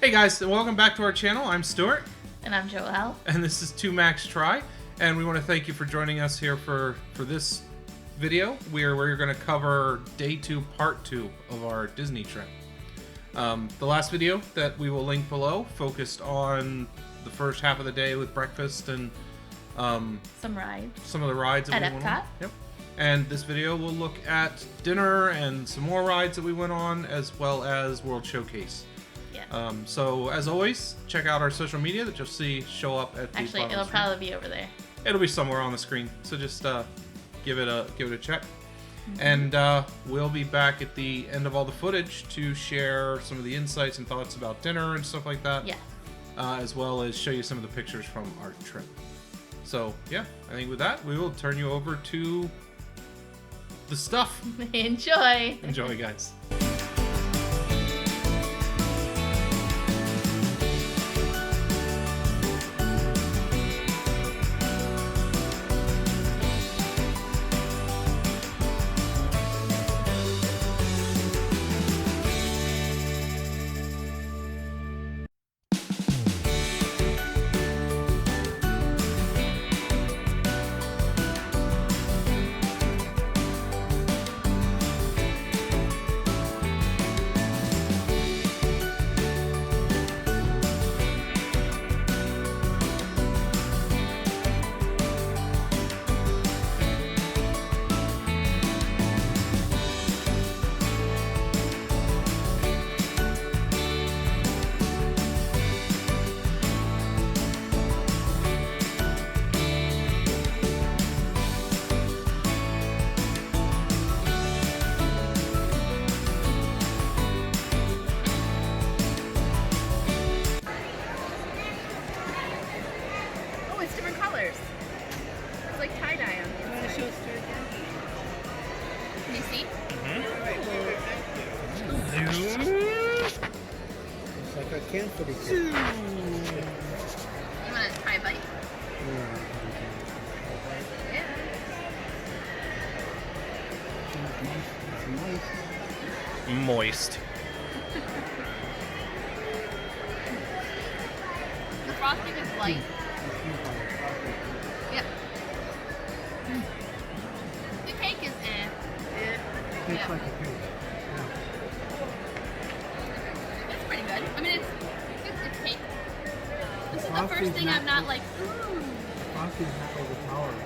Hey guys, and welcome back to our channel. I'm Stuart. And I'm Joelle. And this is 2 Max Try. And we want to thank you for joining us here for this video. We're going to cover day 2, part 2 of our Disney trip. The last video that we will link below focused on the first half of the day with breakfast and some rides. Some of the rides that at we went Epcot. on. Yep. And this video will look at dinner and some more rides that we went on, as well as World Showcase. Yeah. So as always, check out our social media that you'll see show up at the Actually, it'll probably be over there. It'll be somewhere on the screen. So just give it a check. Mm-hmm. And we'll be back at the end of all the footage to share some of the insights and thoughts about dinner and stuff like that. Yeah. As well as show you some of the pictures from our trip. So yeah, I think with that, we will turn you over to the stuff. Enjoy. Enjoy, guys. You want to try a bite? Yeah. Moist. The frosting is light. Yep. The cake is Tastes like a cake. Yeah. It's pretty good. I mean, it's cake. This is the first thing I'm not like, ooh. Frosting's not overpowering.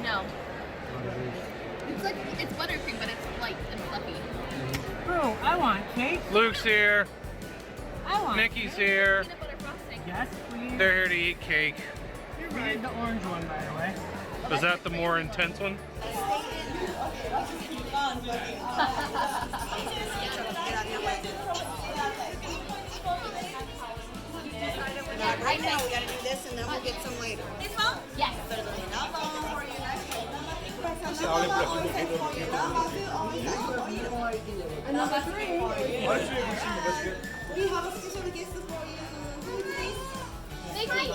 No. It's like, it's buttercream, but it's light and fluffy. Oh, I want cake. Luke's here. I want Nikki's here. Peanut butter frosting. Yes, please. They're here to eat cake. You're right. The orange one, by the way. Was that the more intense one? Right now we gotta do this and then we'll get some later. This one? Yes. And number 3. We have a special gift for you. Thank you.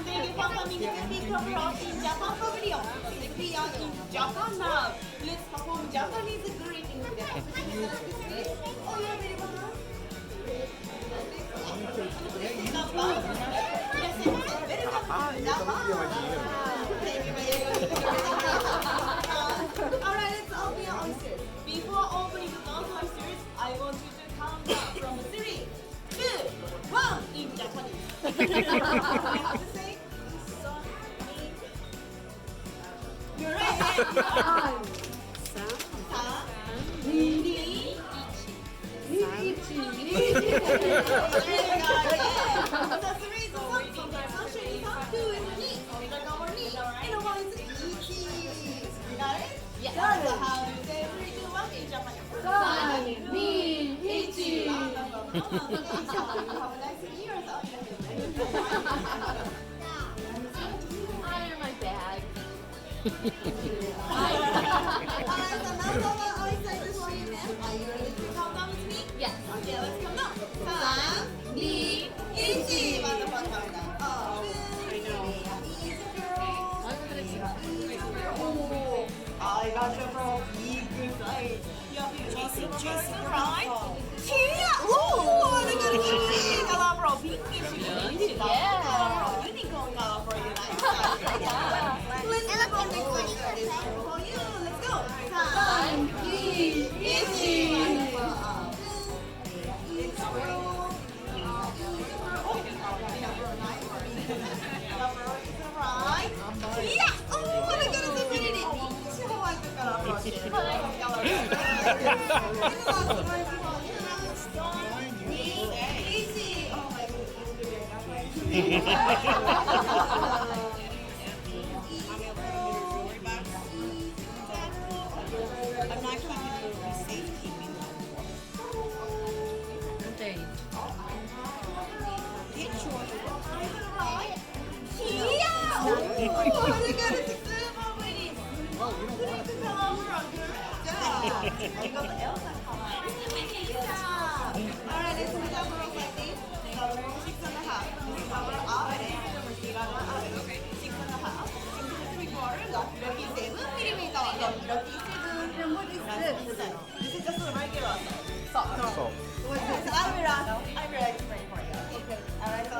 Thank you for coming to the Big Rock in Japan for video. We are in Japan now. Let's perform Japanese greeting together. Oh, you're very welcome. Alright, let's open your oysters. Before opening those oysters, I want you to count down from 3, 2, 1 in Japanese. I have to say, so happy. You're ready? はい I got you from big size. Yeah, Jason, right? Yeah. Oh, look at it. Color from pinkish. Yeah. Unicorn color for you. Nice. Let's go. For you. Let's go. Time. Yeah! Oh, look at the infinity! Easy! Oh my I'm not keeping you, be safe keeping them. Yeah! Oh, look at it! Alright, let's put our girls like this. So we're 6.5. This is our up and up. 6.5. 6.75. Lucky 7mm. Lucky 7. And what is this? This is just a regular salt. I will explain for you. Okay. Alright, so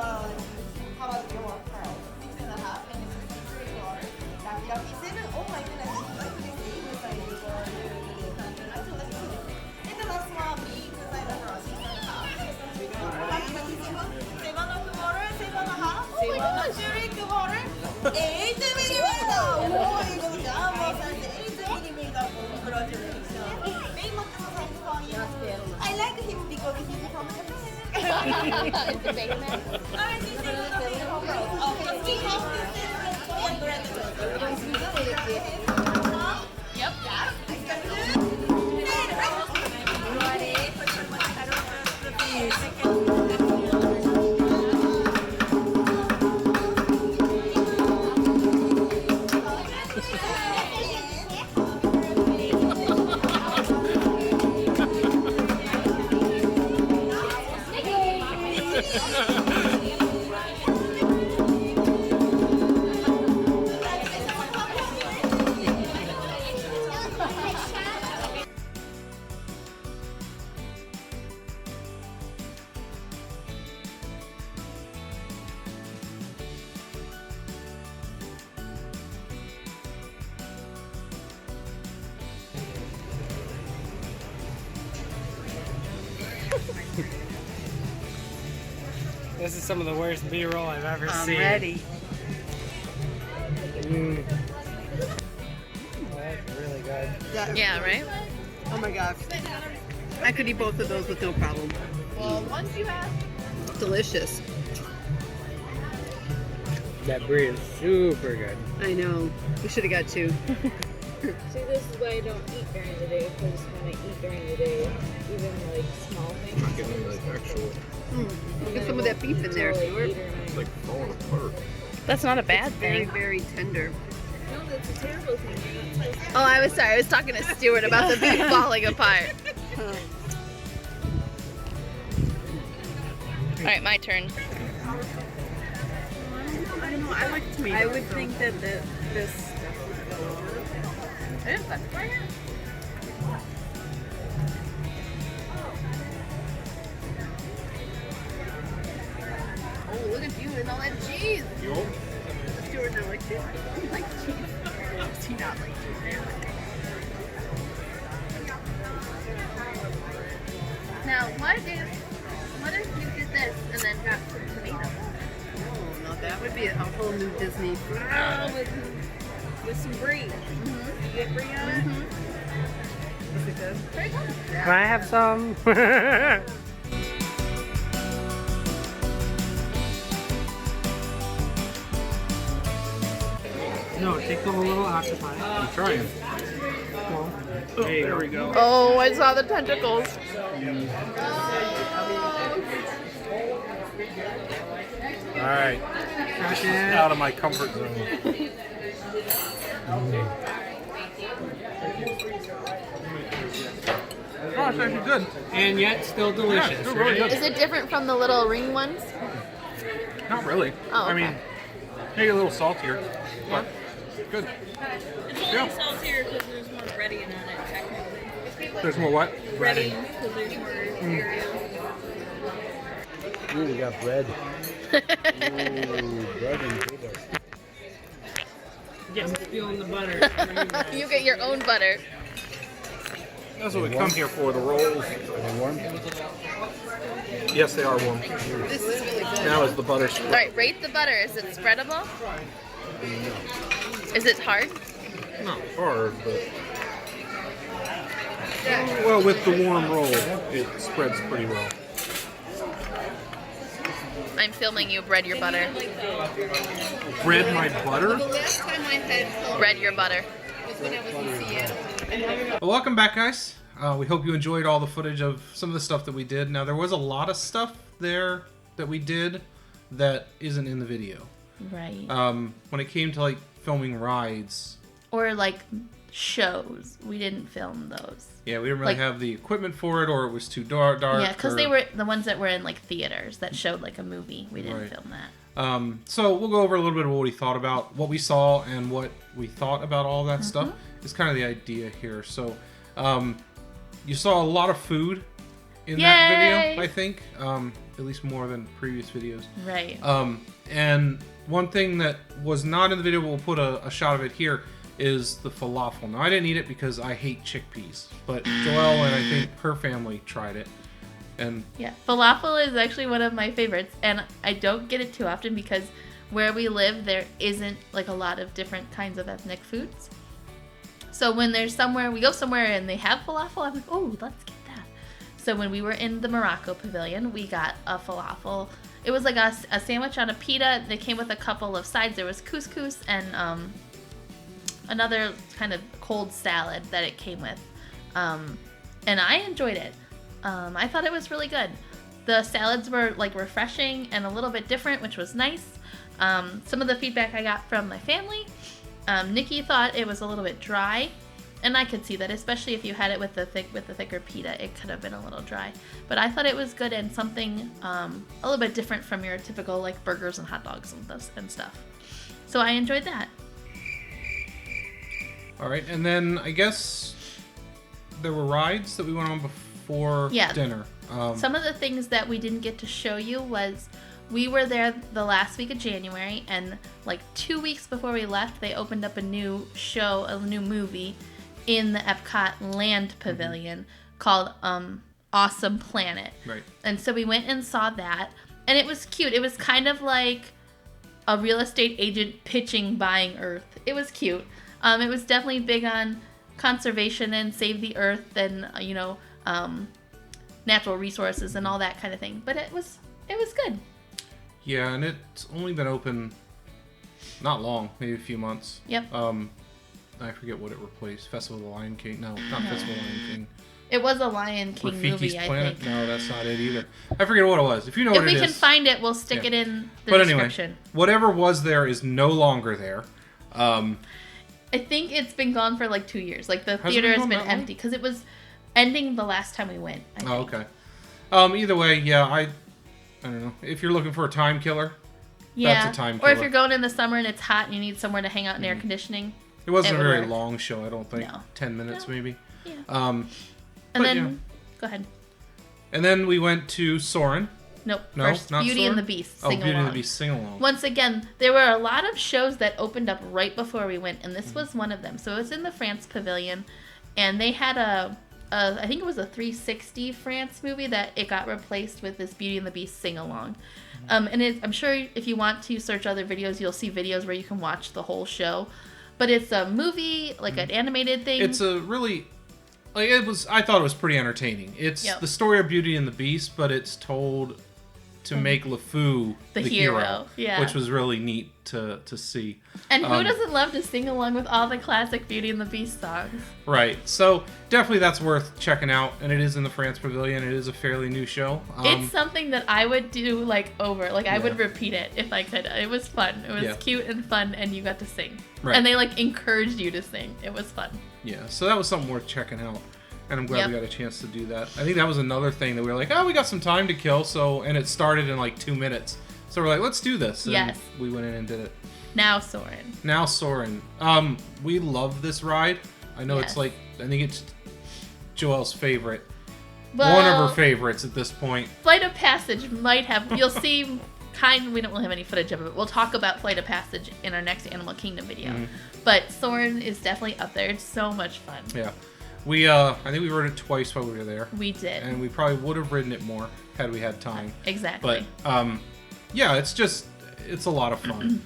how about your pearl? 6.5 and 6.75. Lucky 7. Oh my goodness. Look at this big size. And the last one, big size of pearl. 6.5. Lucky 7. 7.5. 7.5. Turmeric powder. 8mm. Oh, 이거 jumbo size 8mm. Congratulations. Very much size for you. I like him because he's from Japan. It's a big man. Alright, this is the big problem. Because we have to send Yep. This is some of the worst B-roll I've ever seen. I'm ready. That's really good. Yeah, right? Oh my gosh. I could eat both of those with no problem. Well, once you have. Delicious. That brie is super good. I know. We should have got two. See, this is why I don't eat during the day, because when I eat during the day, even like small things. Not getting like actual, Get some of that beef in there. like falling apart. That's not a bad Very, thing. very tender. No, that's a terrible thing. Oh, I was sorry. I was talking to Stuart about the beef falling apart. All right, my turn. I don't know. I like tomato. I would think that this. Oh, look at you and all that cheese. Stuart not like cheese. He likes cheese. Does he not like cheese? Now, what if you did this and then got some tomatoes? Oh, no, that would be a whole new Disney. With some brie. You get brie on it? Is it good? Very good. Can I have some? No, take the whole little octopi. I'm trying. Well, there we go. Oh, I saw the tentacles. All right, Crack it. out of my comfort zone. Oh, it's actually good. And yet still delicious. Yeah, it's really right? good. Is it different from the little ring ones? Not really. Oh, I mean, maybe a little saltier, but Good. It's only saltier because there's more breading on it, technically. There's more what? Breading, because there's more area. Ooh, we got bread. Ooh, bread and butter. I'm stealing the butter. You get your own butter. That's what we come here for, the rolls. Are they warm? Yes, they are warm. This is really good. Now is the butter. All right, rate the butter. Is it spreadable? Is it hard? Not hard, but... Well, with the warm roll, it spreads pretty well. I'm filming you. Bread your butter. Bread my butter? Last time I had Bread your butter. was when I was in Seattle. Well, welcome back, guys. We hope you enjoyed all the footage of some of the stuff that we did. Now, there was a lot of stuff there that we did that isn't in the video. Right. When it came to like filming rides, Or like shows. We didn't film those. yeah, we didn't really Like- have the equipment for it, or it was too dark. Yeah, because they or- were the ones that were in like theaters that showed like a movie. We didn't Right. film that. So we'll go over a little bit of what we thought about, what we saw, and what we thought about all that stuff. Is kind of the idea here. So, you saw a lot of food in that Yay! video, I think, at least more than previous videos. Right. And one thing that was not in the video, but we'll put a shot of it here, is the falafel. Now, I didn't eat it because I hate chickpeas, but Joelle and I think her family tried it. And Yeah, falafel is actually one of my favorites, and I don't get it too often because where we live, there isn't like a lot of different kinds of ethnic foods. So when there's somewhere, we go somewhere and they have falafel, I'm like, oh, let's get that. So when we were in the Morocco pavilion, we got a falafel. It was like a sandwich on a pita. They came with a couple of sides. There was couscous and another kind of cold salad that it came with. And I enjoyed it. I thought it was really good. The salads were like refreshing and a little bit different, which was nice. Some of the feedback I got from my family, Nikki thought it was a little bit dry, and I could see that, especially if you had it with the thicker pita, it could have been a little dry. But I thought it was good and something a little bit different from your typical like burgers and hot dogs and stuff. So I enjoyed that. all right, and then I guess there were rides that we went on before Yeah. dinner. Some of the things that we didn't get to show you was we were there the last week of January, and like 2 weeks before we left, they opened up a new show, a new movie in the Epcot Land Pavilion called Awesome Planet. Right. And so we went and saw that, and it was cute. It was kind of like a real estate agent pitching buying Earth. It was cute. It was definitely big on conservation and save the Earth and natural resources and all that kind of thing. But it was good. Yeah, and it's only been open not long, maybe a few months. Yep. I forget what it replaced. Festival of the Lion King. No, not Festival of the Lion King. It was a Lion King Rafiki's movie, I Planet? think. No, that's not it either. I forget what it was. If you know If what it we is. can find it, we'll stick Yeah. it in the But description. anyway, whatever was there is no longer there. I think it's been gone for like 2 years. Like the Has it theater been has gone been that long? empty because it was ending the last time we went. I think. Oh, okay. Either way, yeah, I don't know. If you're looking for a time killer, Yeah. that's a time Or if killer. Mm-hmm. you're going in the summer and it's hot and you need somewhere to hang out in air conditioning. it wasn't it a would very work. long show, I don't think. No. 10 minutes No. maybe. Yeah. And But, then, yeah. go ahead. And then we went to Soarin'. Nope. No, First, not Beauty Soarin'? and the Beast. Oh, Sing Beauty and along. the Beast sing along. Once again, there were a lot of shows that opened up right before we went, and this Mm-hmm. was one of them. So it was in the France Pavilion, and they had I think it was a 360 France movie that it got replaced with this Beauty and the Beast sing along. Mm-hmm. And I'm sure if you want to search other videos, you'll see videos where you can watch the whole show. But it's a movie, like an animated thing. Mm-hmm. It's a really like it was. I thought it was pretty entertaining. It's Yep. the story of Beauty and the Beast, but it's told to make LeFou The hero, yeah. which was really neat to see. And who doesn't love to sing along with all the classic Beauty and the Beast songs? Right. So definitely that's worth checking out, and it is in the France Pavilion. It is a fairly new show. It's something that I would do like over. Like I would Yeah. repeat it if I could. It was fun. It was Yeah. cute and fun, and you got to sing. Right. And they like encouraged you to sing. It was fun. Yeah. So that was something worth checking out. And I'm glad Yep. we got a chance to do that. I think that was another thing that we were like, oh, we got some time to kill. And it started in like 2 minutes. So we're like, let's do this. And Yes. we went in and did it. Now Soren. Now Soren. We love this ride. I know Yes. it's like, I think it's Joelle's favorite. Well, One of her favorites at this point. Flight of Passage might have. You'll see. We don't really have any footage of it. But we'll talk about Flight of Passage in our next Animal Kingdom video. Mhm. But Soren is definitely up there. It's so much fun. Yeah. I think we rode it twice while we were there. We did. And we probably would have ridden it more had we had time. Exactly. But, yeah, it's a lot of fun.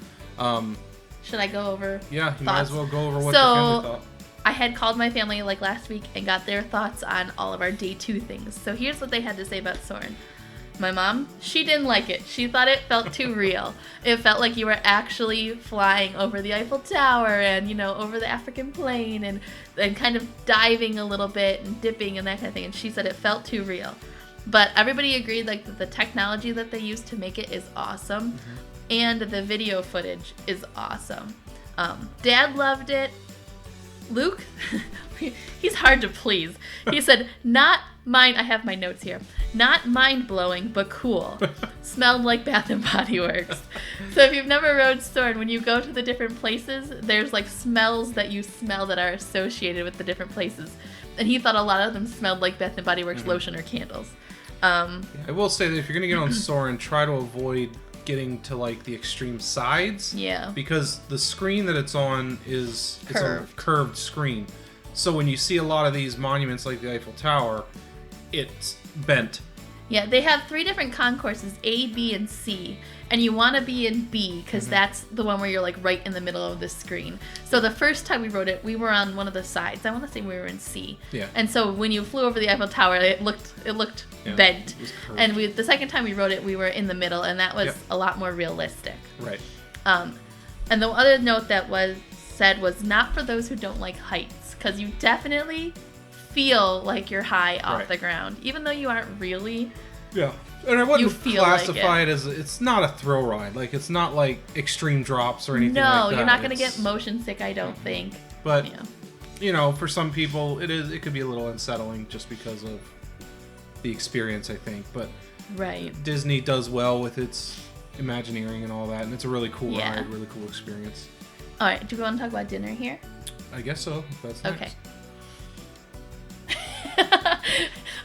Should I go over? Yeah, you might as thoughts? well go over what So, your family thought. I had called my family like last week and got their thoughts on all of our day 2 things. So here's what they had to say about Soren. My mom, she didn't like it. She thought it felt too real. It felt like you were actually flying over the Eiffel Tower and, over the African plain and kind of diving a little bit and dipping and that kind of thing. And she said it felt too real. But everybody agreed like that the technology that they used to make it is awesome. Mm-hmm. And the video footage is awesome. Dad loved it. Luke, he's hard to please. He said, I have my notes here. Not mind-blowing, but cool. Smelled like Bath & Body Works. So if you've never rode Soren, when you go to the different places, there's like smells that you smell that are associated with the different places. And he thought a lot of them smelled like Bath & Body Works lotion or candles. I will say that if you're going to get on Soren, try to avoid getting to like the extreme sides. Yeah. Because the screen that it's on it's a Curved. curved screen. So when you see a lot of these monuments like the Eiffel Tower, it's bent. Yeah, they have 3 different concourses, A, B, and C. And you want to be in B because that's the one where you're like right in the middle of the screen. So the first time we rode it, we were on one of the sides. I want to say we were in C. Yeah. And so when you flew over the Eiffel Tower, it looked Yeah, bent. it was curved. And the second time we rode it, we were in the middle, and that was Yep. a lot more realistic. Right. And the other note that was said was not for those who don't like heights, because you definitely feel like you're high off Right. the ground, even though you aren't really. Yeah. And I wouldn't You feel like classify it as it's not a thrill ride. Like it's not like extreme drops or anything No, like that. you're not going to It's- get motion sick, I don't think. But Yeah. for some people it could be a little unsettling just because of the experience, I think. But Right. Disney does well with its Imagineering and all that, and it's a really cool Yeah. ride, really cool experience. All right, do we want to talk about dinner here? I guess so. That's next. Okay.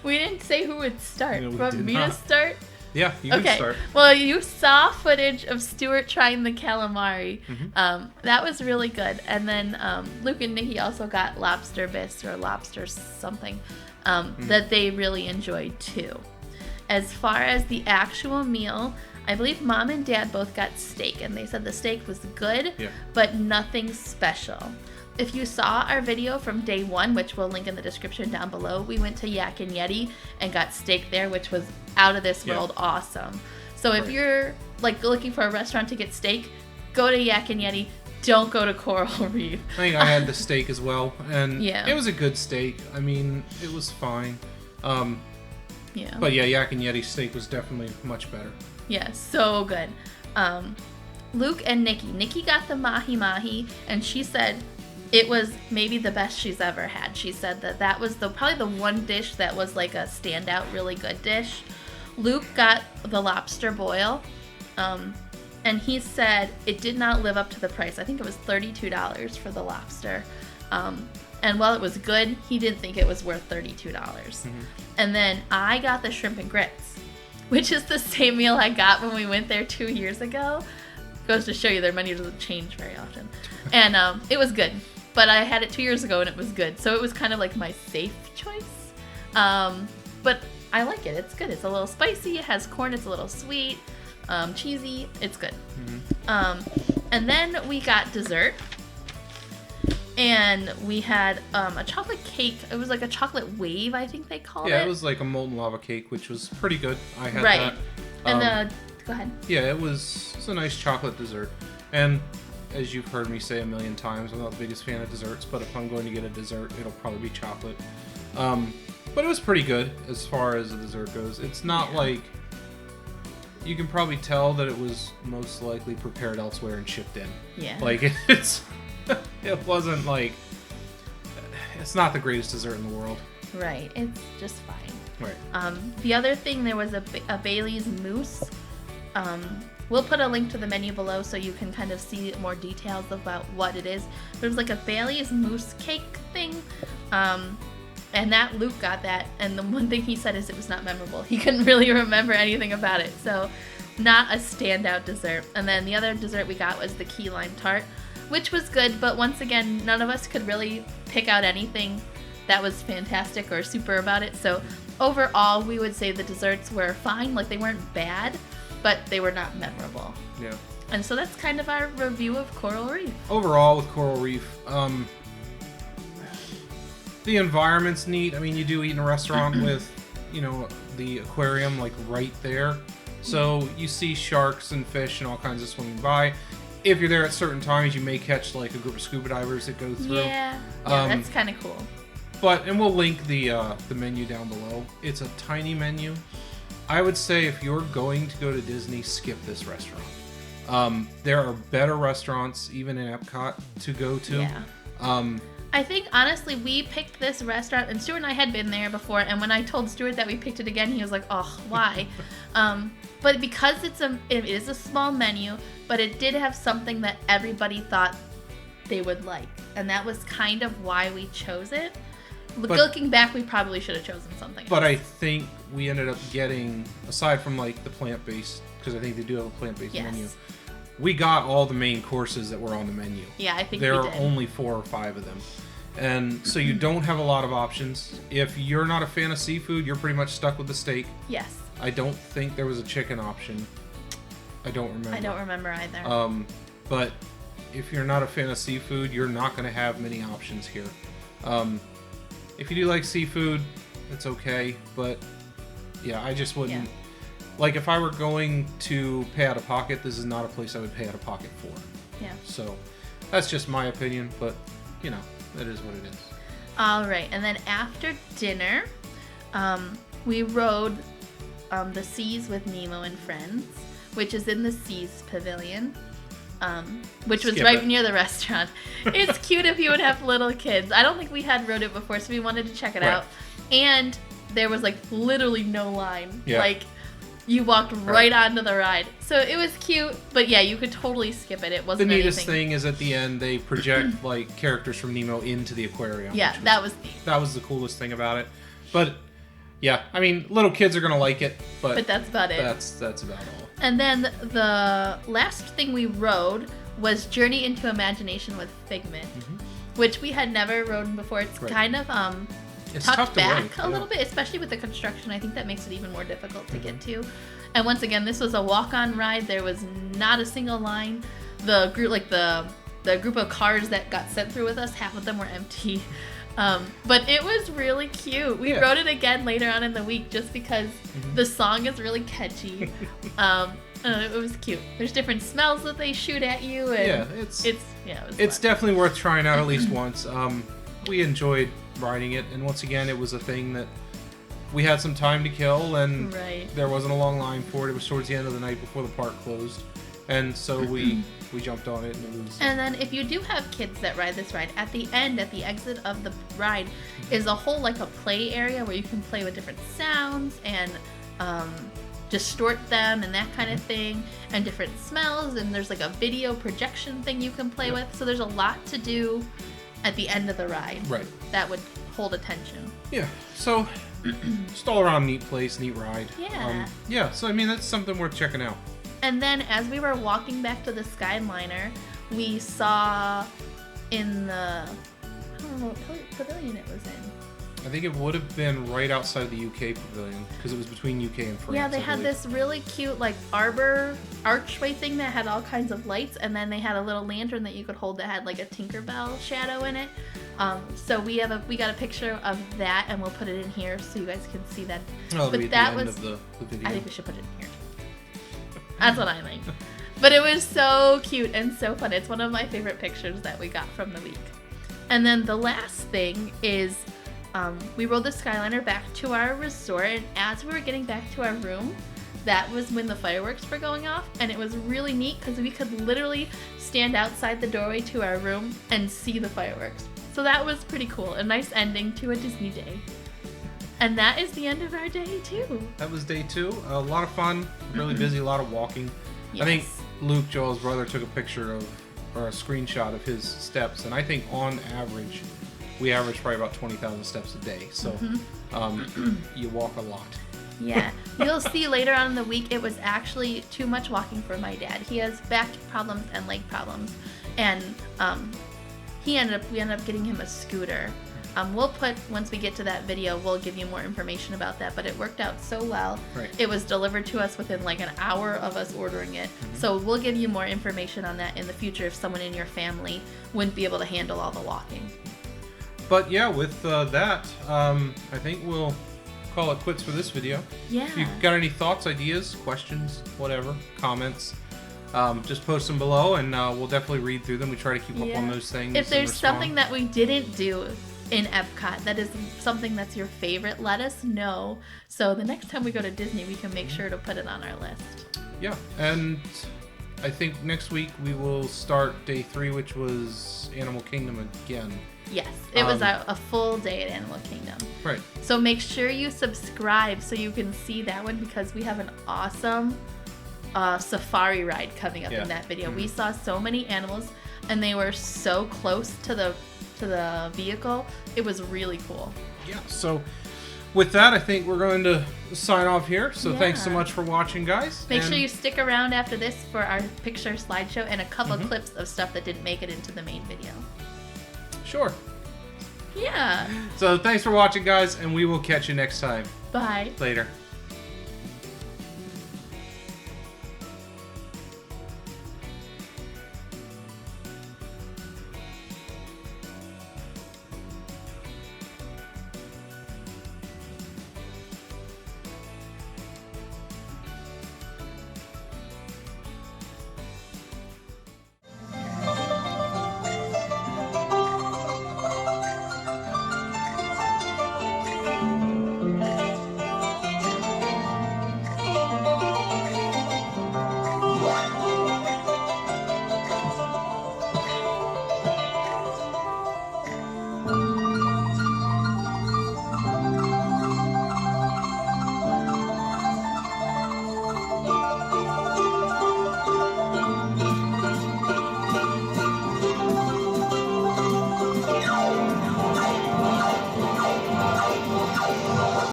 We didn't say who would start. No, we Want did me to not. start? Yeah, you can Okay. start. Well, you saw footage of Stuart trying the calamari. Mm-hmm. That was really good. And then Luke and Nikki also got lobster bisque or lobster something that they really enjoyed too. As far as the actual meal, I believe Mom and Dad both got steak, and they said the steak was good, Yeah. but nothing special. If you saw our video from day 1, which we'll link in the description down below, we went to Yak and Yeti and got steak there, which was out of this world awesome. So if Right. you're like looking for a restaurant to get steak, go to Yak and Yeti. Don't go to Coral Reef. I think I had the steak as well, and Yeah. it was a good steak. I mean, it was fine. Yeah. But yeah, Yak and Yeti steak was definitely much better. Yeah, so good. Luke and Nikki. Nikki got the mahi mahi, and she said it was maybe the best she's ever had. She said that was probably the one dish that was like a standout, really good dish. Luke got the lobster boil, and he said it did not live up to the price. I think it was $32 for the lobster. And while it was good, he didn't think it was worth $32. And then I got the shrimp and grits, which is the same meal I got when we went there 2 years ago. Goes to show you their menu doesn't change very often. And it was good. But I had it 2 years ago and it was good. So it was kind of like my safe choice. But I like it. It's good. It's a little spicy. It has corn. It's a little sweet. Cheesy. It's good. And then we got dessert. And we had a chocolate cake. It was like a chocolate wave, I think they called it. Yeah, it was like a molten lava cake, which was pretty good. I had Right. that. And go ahead. Yeah, it was a nice chocolate dessert. And as you've heard me say a million times, I'm not the biggest fan of desserts, but if I'm going to get a dessert, it'll probably be chocolate. But it was pretty good as far as the dessert goes. It's not like... You can probably tell that it was most likely prepared elsewhere and shipped in. Yeah. Like, it's... it wasn't like... It's not the greatest dessert in the world. Right. It's just fine. Right. The other thing, there was a Bailey's mousse. We'll put a link to the menu below so you can kind of see more details about what it is. There was like a Bailey's mousse cake thing. And that Luke got that, and the one thing he said is it was not memorable. He couldn't really remember anything about it, so not a standout dessert. And then the other dessert we got was the key lime tart, which was good, but once again, none of us could really pick out anything that was fantastic or super about it. So overall, we would say the desserts were fine, like they weren't bad, but they were not memorable. Yeah. And so that's kind of our review of Coral Reef. Overall, with Coral Reef, the environment's neat. I mean, you do eat in a restaurant with, you know, the aquarium like right there. So you see sharks and fish and all kinds of swimming by. If you're there at certain times, you may catch like a group of scuba divers that go through. Yeah, that's kind of cool. And we'll link the menu down below. It's a tiny menu. I would say if you're going to go to Disney, skip this restaurant. There are better restaurants, even in Epcot, to go to. Yeah. I think, honestly, we picked this restaurant, and Stuart and I had been there before, and when I told Stuart that we picked it again, he was like, oh, why? But because it is a small menu, but it did have something that everybody thought they would like, and that was kind of why we chose it. Looking back, we probably should have chosen something else. But I think we ended up getting, aside from like the plant-based, because I think they do have a plant-based menu, we got all the main courses that were on the menu. Yeah, I think there we are did. only 4 or 5 of them. And so you don't have a lot of options. If you're not a fan of seafood, you're pretty much stuck with the steak. Yes. I don't think there was a chicken option. I don't remember. I don't remember either. But if you're not a fan of seafood, you're not going to have many options here. If you do like seafood, it's okay. But yeah, I just wouldn't. Yeah. Like if I were going to pay out of pocket, this is not a place I would pay out of pocket for. Yeah. So that's just my opinion, but you know, that is what it is. All right, and then after dinner, we rode the Seas with Nemo and Friends, which is in the Seas Pavilion, which was Skip right it. near the restaurant. It's cute if you would have little kids. I don't think we had rode it before, so we wanted to check it Right. out. And there was like literally no line. Yeah. Like you walked right onto the ride. So it was cute, but yeah, you could totally skip it. It The wasn't neatest anything. thing is at the end they project like characters from Nemo into the aquarium. Yeah, which that was neat. that was the coolest thing about it. But yeah, I mean, little kids are gonna like it, but But that's about it. that's about all. And then the last thing we rode was Journey into Imagination with Figment, which we had never rode before. It's Right. kind of It's tucked tucked back away, a little bit, especially with the construction. I think that makes it even more difficult to get to. And once again, this was a walk-on ride. There was not a single line. The group, like the group of cars that got sent through with us, half of them were empty. But it was really cute. We Yeah. rode it again later on in the week just because the song is really catchy. It was cute. There's different smells that they shoot at you, and Yeah, it was It's fun. definitely worth trying out at least once. We enjoyed riding it, and once again, it was a thing that we had some time to kill, and Right. there wasn't a long line for it. It was towards the end of the night before the park closed, and so we jumped on it, and it was. And then if you do have kids that ride this ride, at the end, at the exit of the ride, is a whole like a play area where you can play with different sounds and distort them and that kind of thing, and different smells, and there's like a video projection thing you can play with. So there's a lot to do at the end of the ride. Right. That would hold attention. Yeah. So just all around neat place, neat ride. Yeah. Yeah. So I mean, that's something worth checking out. And then as we were walking back to the Skyliner, we saw in the, I don't know what pavilion it was in. I think it would have been right outside of the UK pavilion because it was between UK and France. Yeah, they I had believe. this really cute like arbor archway thing that had all kinds of lights, and then they had a little lantern that you could hold that had like a Tinkerbell shadow in it. So we got a picture of that, and we'll put it in here so you guys can see that. Oh, but it'll be at that the end was of the video. I think we should put it in here. That's what I think. But it was so cute and so fun. It's one of my favorite pictures that we got from the week. And then the last thing is we rode the Skyliner back to our resort, and as we were getting back to our room, that was when the fireworks were going off, and it was really neat because we could literally stand outside the doorway to our room and see the fireworks. So that was pretty cool. A nice ending to a Disney day. And that is the end of our day too. That was day 2. A lot of fun, really busy, a lot of walking. Yes. I think Luke, Joel's brother, took a picture of, or a screenshot of his steps, and I think on average, we average probably about 20,000 steps a day. So you walk a lot. Yeah. You'll see later on in the week it was actually too much walking for my dad. He has back problems and leg problems. And we ended up getting him a scooter. We'll put, once we get to that video, we'll give you more information about that, but it worked out so well. Right. It was delivered to us within like an hour of us ordering it. So we'll give you more information on that in the future if someone in your family wouldn't be able to handle all the walking. But yeah, with that, I think we'll call it quits for this video. Yeah. If you've got any thoughts, ideas, questions, whatever, comments, just post them below, and we'll definitely read through them. We try to keep up on those things. If and there's respond. something that we didn't do in Epcot that is something that's your favorite, let us know. So the next time we go to Disney, we can make sure to put it on our list. Yeah, and I think next week we will start day 3, which was Animal Kingdom again. Yes, it was a full day at Animal Kingdom. Right. So make sure you subscribe so you can see that one, because we have an awesome safari ride coming up in that video. We saw so many animals, and they were so close to the vehicle. It was really cool. Yeah, so with that, I think we're going to sign off here. So thanks so much for watching, guys. Make sure you stick around after this for our picture slideshow and a couple clips of stuff that didn't make it into the main video. Sure. Yeah. So thanks for watching, guys, and we will catch you next time. Bye. Later.